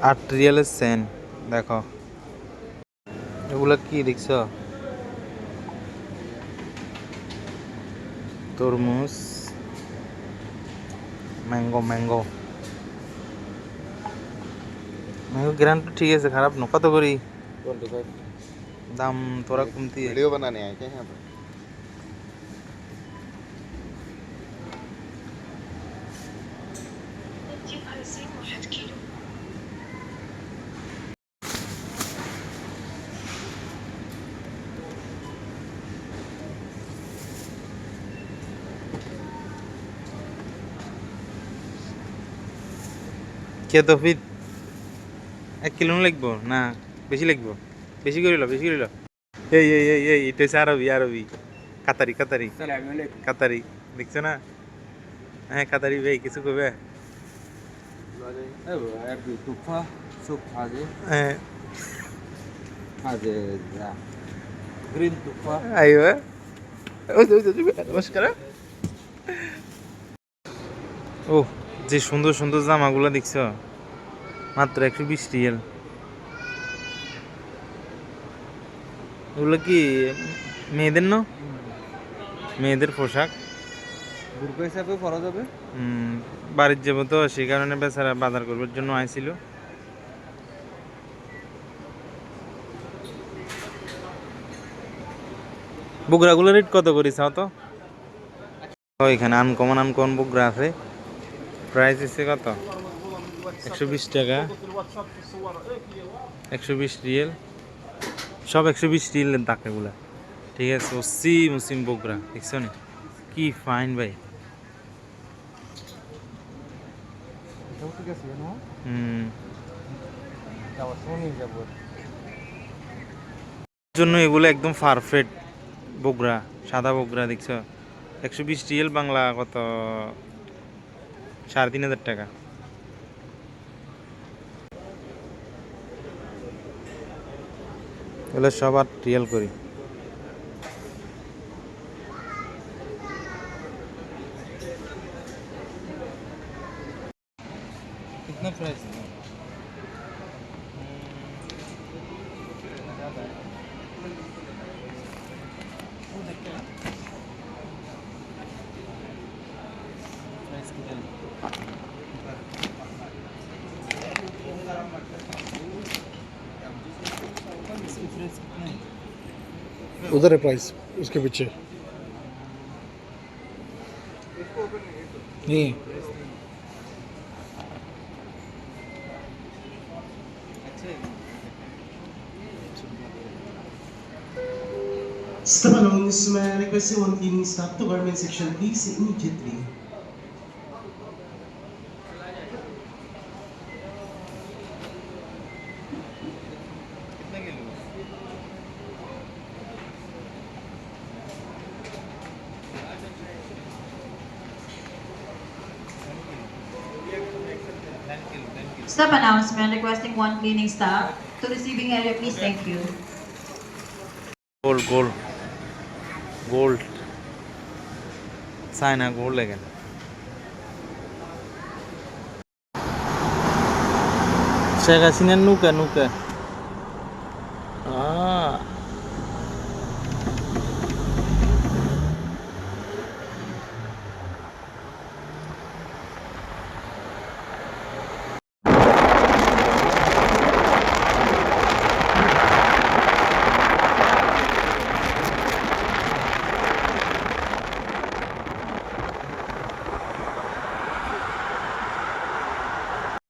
8 রিয়ালের সেন। দেখো এগুলা কি দেখছো? তরমুজ, ম্যাঙ্গো ম্যাঙ্গো ম্যাঙ্গো গ্রান্ড ঠিক আছে, খারাপ না। কত করি 25 দাম? তোরা কমতি वीडियो बनाने आए क्या यहाँ पे? কে তো ফির 1 কিলো লাগবো না? বেশি লাগবো? বেশি করিল, বেশি করিল। এই এটা হচ্ছে আরবি, আরবি কাতারি, কাতারি, কাতারি দেখছো না? হ্যাঁ কাতারি ভাই, কিছু কবে? तुफा सुप हाजे হ্যাঁ हाजे ग्रीन तुफा আইবা। ওই যে, ওই যে, নমস্কার। ও যে সুন্দর সুন্দর জামাগুলো দেখছো, মাত্র 120 রিয়াল। ওগুলো কি মেয়েদের না? মেয়েদের পোশাক। বুরকা হিসাবে পরা যাবে। বাড়ির যাবো তো, সেই কারণে বেচারা বাজার করবার জন্য আইছিল। বুগরাগুলো রেট কত করি চাও তো? এখানে আনকমন আনকমন বুগরা আছে। প্রাইস হচ্ছে কত? 120 টাকা, 120 রিয়েল। সব 120 রিয়েলের দাগ এগুলা। ঠিক আছে, ওসিম ওসিম বুগরা দেখছো নি? কি ফাইন ভাই। জন্য এগুলো একদম পারফেক্ট বগুড়া, সাদা বগুড়া দেখছো। 120 রিয়েল বাংলা কত? 3,500 টাকা। এগুলো সব 8 রিয়েল করি। कितना प्राइस है? उधर है प्राइस उसके पीछे नहीं है। Step along, Miss May, requesting one cleaning staff to garment section, please, immediately. Stop announcement requesting one cleaning staff to receiving area, please. Thank you. Gold gold gold China gold लेकिन शेख हसीना नुका नुका